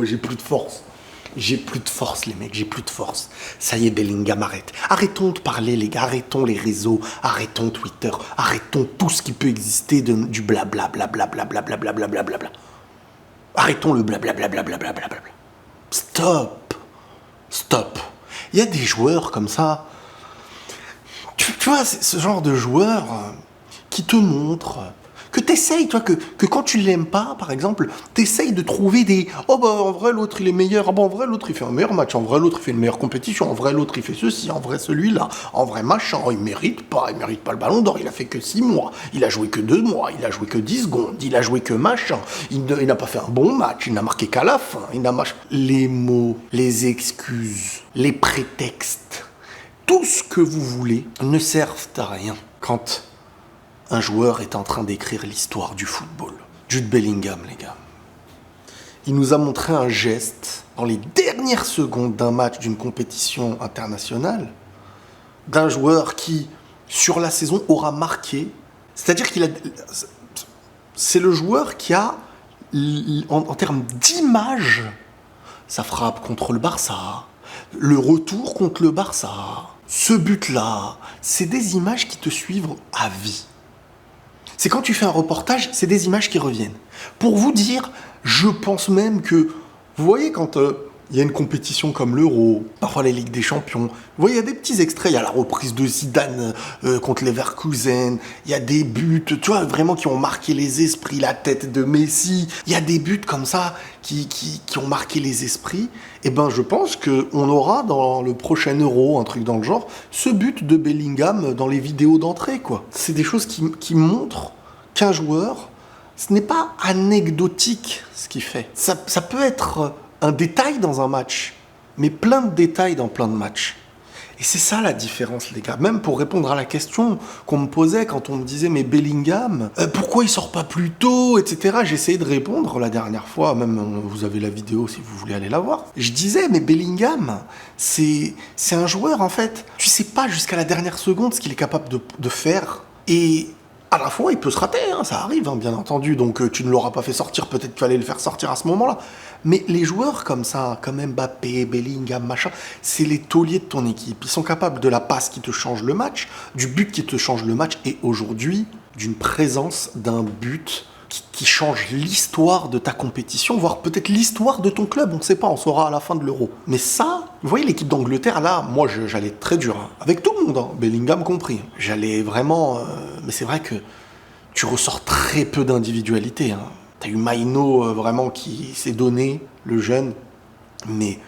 j'ai plus de force. J'ai plus de force, les mecs, j'ai plus de force. Ça y est, Bellingham, arrête. Arrêtons de parler, les gars, arrêtons les réseaux, arrêtons Twitter, arrêtons tout ce qui peut exister du blabla, blabla, blabla, blabla, blabla, blabla. Arrêtons le blabla, blabla, blabla, blabla. Stop. Stop. Il y a des joueurs comme ça. Tu vois, c'est ce genre de joueurs qui te montrent que t'essayes, toi, que quand tu l'aimes pas, par exemple, t'essayes de trouver des... Oh bah en vrai l'autre il est meilleur, ah bah en vrai l'autre il fait un meilleur match, en vrai l'autre il fait une meilleure compétition, en vrai l'autre il fait ceci, en vrai celui-là, en vrai machin, il mérite pas le ballon d'or, il a fait que 6 mois, il a joué que 2 mois, il a joué que 10 secondes, il a joué que machin, il n'a pas fait un bon match, il n'a marqué qu'à la fin, il n'a machin... Les mots, les excuses, les prétextes, tout ce que vous voulez ne servent à rien quand un joueur est en train d'écrire l'histoire du football. Jude Bellingham, les gars. Il nous a montré un geste dans les dernières secondes d'un match d'une compétition internationale d'un joueur qui, sur la saison, aura marqué. C'est-à-dire qu'il a... C'est le joueur qui a, en termes d'image, sa frappe contre le Barça, le retour contre le Barça, ce but-là, c'est des images qui te suivent à vie. C'est quand tu fais un reportage, c'est des images qui reviennent. Pour vous dire, je pense même que, vous voyez quand il y a une compétition comme l'Euro, parfois la Ligue des Champions, vous voyez, il y a des petits extraits, il y a la reprise de Zidane contre Leverkusen, il y a des buts, tu vois, vraiment qui ont marqué les esprits, la tête de Messi, il y a des buts comme ça qui ont marqué les esprits. Et ben je pense qu'on aura dans le prochain Euro, un truc dans le genre, ce but de Bellingham dans les vidéos d'entrée, quoi. C'est des choses qui montrent qu'un joueur, ce n'est pas anecdotique ce qu'il fait. Ça peut être un détail dans un match, mais plein de détails dans plein de matchs. Et c'est ça la différence, les gars. Même pour répondre à la question qu'on me posait quand on me disait « Mais Bellingham, pourquoi il sort pas plus tôt ?» etc. J'essayais de répondre la dernière fois, même vous avez la vidéo si vous voulez aller la voir. Je disais « Mais Bellingham, c'est un joueur en fait. Tu sais pas jusqu'à la dernière seconde ce qu'il est capable de faire. Et à la fois, il peut se rater, hein, ça arrive, hein, bien entendu. Donc tu ne l'auras pas fait sortir, peut-être que tu allais le faire sortir à ce moment-là. Mais les joueurs comme ça, comme Mbappé, Bellingham, machin, c'est les tauliers de ton équipe. Ils sont capables de la passe qui te change le match, du but qui te change le match, et aujourd'hui, d'une présence d'un but qui change l'histoire de ta compétition, voire peut-être l'histoire de ton club. On ne sait pas, on saura à la fin de l'Euro. Mais ça, vous voyez l'équipe d'Angleterre, là, moi j'allais très dur, hein, avec tout le monde, hein, Bellingham compris. J'allais vraiment... mais c'est vrai que tu ressors très peu d'individualité, hein. T'as eu Maino vraiment qui s'est donné, le jeune, mais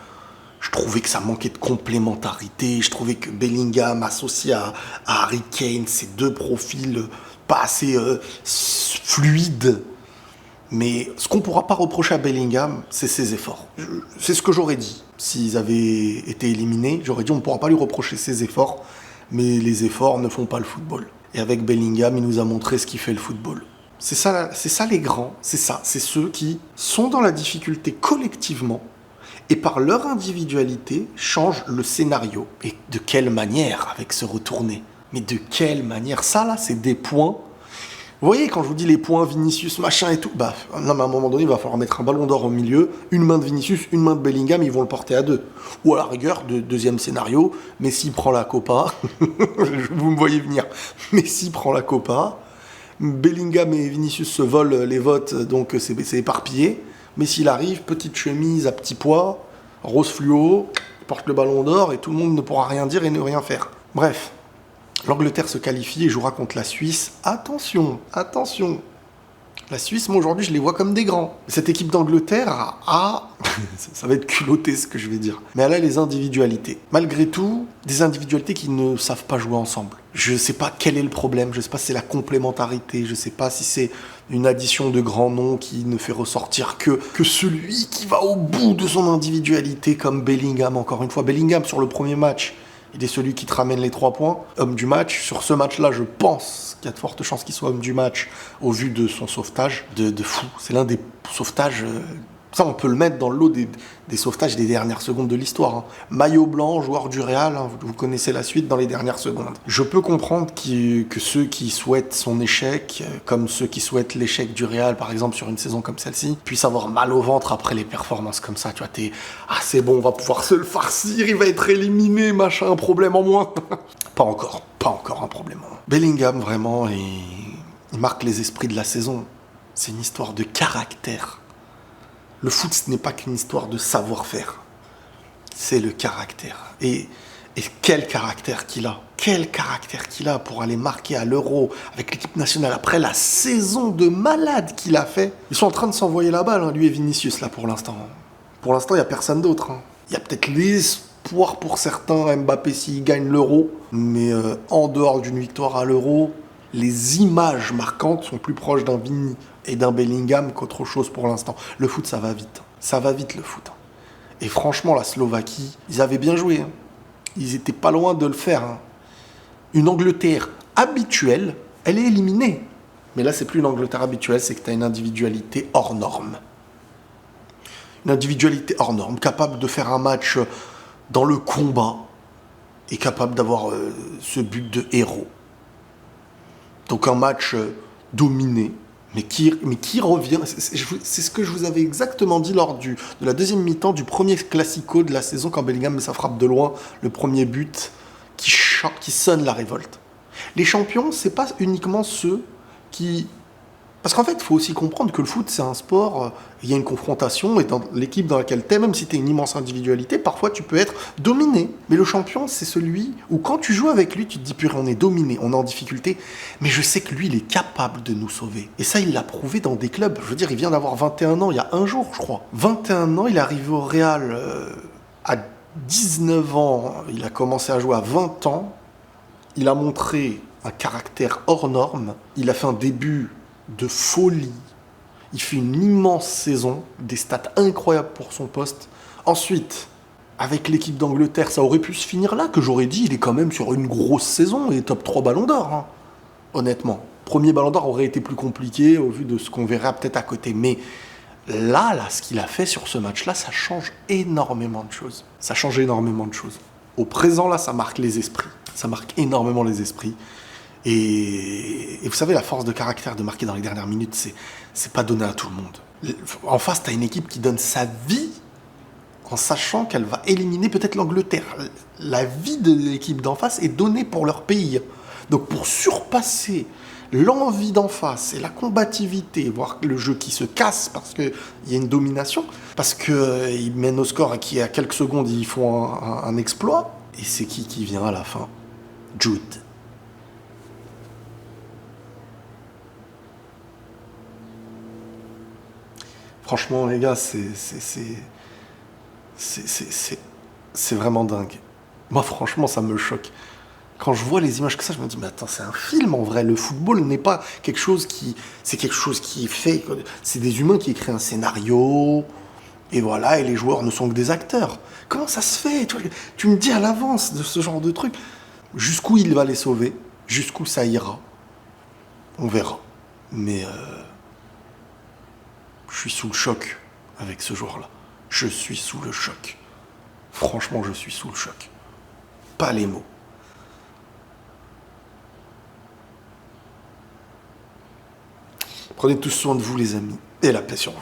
je trouvais que ça manquait de complémentarité. Je trouvais que Bellingham associé à Harry Kane, ces deux profils pas assez fluides. Mais ce qu'on ne pourra pas reprocher à Bellingham, c'est ses efforts. C'est ce que j'aurais dit. S'ils avaient été éliminés, j'aurais dit on ne pourra pas lui reprocher ses efforts, mais les efforts ne font pas le football. Et avec Bellingham, il nous a montré ce qui fait le football. C'est ça les grands, c'est ça. C'est ceux qui sont dans la difficulté collectivement et par leur individualité changent le scénario. Et de quelle manière avec ce retourné? Mais de quelle manière? Ça là, c'est des points. Vous voyez, quand je vous dis les points Vinicius, machin et tout, bah non, mais à un moment donné, il va falloir mettre un ballon d'or au milieu, une main de Vinicius, une main de Bellingham, ils vont le porter à deux. Ou à la rigueur, deuxième scénario, Messi prend la Copa, vous me voyez venir, Messi prend la Copa, Bellingham et Vinicius se volent les votes, donc c'est éparpillé. Mais s'il arrive, petite chemise à petit pois, rose fluo, porte le ballon d'or et tout le monde ne pourra rien dire et ne rien faire. Bref, l'Angleterre se qualifie et jouera contre la Suisse. Attention, attention. La Suisse, moi aujourd'hui, je les vois comme des grands. Cette équipe d'Angleterre a... ça va être culotté ce que je vais dire. Mais elle a les individualités. Malgré tout, des individualités qui ne savent pas jouer ensemble. Je ne sais pas quel est le problème, je ne sais pas si c'est la complémentarité, je ne sais pas si c'est une addition de grands noms qui ne fait ressortir que celui qui va au bout de son individualité, comme Bellingham, encore une fois. Bellingham, sur le premier match, il est celui qui te ramène les 3 points. Homme du match. Sur ce match-là, je pense qu'il y a de fortes chances qu'il soit homme du match au vu de son sauvetage de fou. C'est l'un des sauvetages... Ça, on peut le mettre dans le lot des sauvetages des dernières secondes de l'histoire. Hein. Maillot blanc, joueur du Real, hein, vous connaissez la suite dans les dernières secondes. Je peux comprendre que ceux qui souhaitent son échec, comme ceux qui souhaitent l'échec du Real, par exemple, sur une saison comme celle-ci, puissent avoir mal au ventre après les performances comme ça. Tu vois, c'est bon, on va pouvoir se le farcir, il va être éliminé, machin, un problème en moins. Pas encore un problème en moins. Bellingham, vraiment, il marque les esprits de la saison. C'est une histoire de caractère. Le foot, ce n'est pas qu'une histoire de savoir-faire. C'est le caractère. Et quel caractère qu'il a. Quel caractère qu'il a pour aller marquer à l'Euro avec l'équipe nationale après la saison de malade qu'il a fait. Ils sont en train de s'envoyer la balle, hein, lui et Vinicius, là, pour l'instant. Pour l'instant, il n'y a personne d'autre. Hein. Il y a peut-être l'espoir pour certains, Mbappé, s'il gagne l'Euro. Mais en dehors d'une victoire à l'Euro, les images marquantes sont plus proches d'un Vini et d'un Bellingham qu'autre chose pour l'instant. Le foot, ça va vite. Ça va vite, le foot. Et franchement, la Slovaquie, ils avaient bien joué. Hein. Ils étaient pas loin de le faire. Hein. Une Angleterre habituelle, elle est éliminée. Mais là, c'est plus une Angleterre habituelle, c'est que tu as une individualité hors norme. Une individualité hors norme, capable de faire un match dans le combat et capable d'avoir ce but de héros. Donc un match dominé, mais qui revient. C'est ce que je vous avais exactement dit lors de la deuxième mi-temps du premier Classico de la saison, quand Bellingham met sa frappe de loin, le premier but qui sonne la révolte. Les champions, c'est pas uniquement ceux qui... Parce qu'en fait, il faut aussi comprendre que le foot, c'est un sport, il y a une confrontation, et dans l'équipe dans laquelle tu es, même si tu es une immense individualité, parfois tu peux être dominé. Mais le champion, c'est celui où quand tu joues avec lui, tu te dis, purée, on est dominé, on est en difficulté, mais je sais que lui, il est capable de nous sauver. Et ça, il l'a prouvé dans des clubs. Je veux dire, il vient d'avoir 21 ans, il y a un jour, je crois. 21 ans, il est arrivé au Real à 19 ans, il a commencé à jouer à 20 ans, il a montré un caractère hors norme, il a fait un début de folie. Il fait une immense saison, des stats incroyables pour son poste. Ensuite, avec l'équipe d'Angleterre, ça aurait pu se finir là, que j'aurais dit, il est quand même sur une grosse saison et top 3 ballons d'or, hein. Honnêtement. Premier ballon d'or aurait été plus compliqué au vu de ce qu'on verra peut-être à côté. Mais là, ce qu'il a fait sur ce match-là, ça change énormément de choses. Ça change énormément de choses. Au présent, là, ça marque les esprits. Ça marque énormément les esprits. Et vous savez, la force de caractère de marquer dans les dernières minutes, c'est pas donné à tout le monde. En face, tu as une équipe qui donne sa vie en sachant qu'elle va éliminer peut-être l'Angleterre. La vie de l'équipe d'en face est donnée pour leur pays. Donc pour surpasser l'envie d'en face et la combativité, voire le jeu qui se casse parce qu'il y a une domination, parce qu'ils mènent au score et qu'à quelques secondes, ils font un exploit, et c'est qui vient à la fin? Jude. Franchement, les gars, c'est vraiment dingue. Moi, franchement, ça me choque. Quand je vois les images que ça, je me dis, mais attends, c'est un film en vrai. Le football n'est pas quelque chose qui... C'est quelque chose qui est fait... C'est des humains qui écrivent un scénario, et voilà, et les joueurs ne sont que des acteurs. Comment ça se fait? Tu me dis à l'avance de ce genre de truc. Jusqu'où il va les sauver, jusqu'où ça ira, on verra. Mais... je suis sous le choc avec ce joueur-là. Je suis sous le choc. Franchement, je suis sous le choc. Pas les mots. Prenez tous soin de vous, les amis, et la paix sur vous.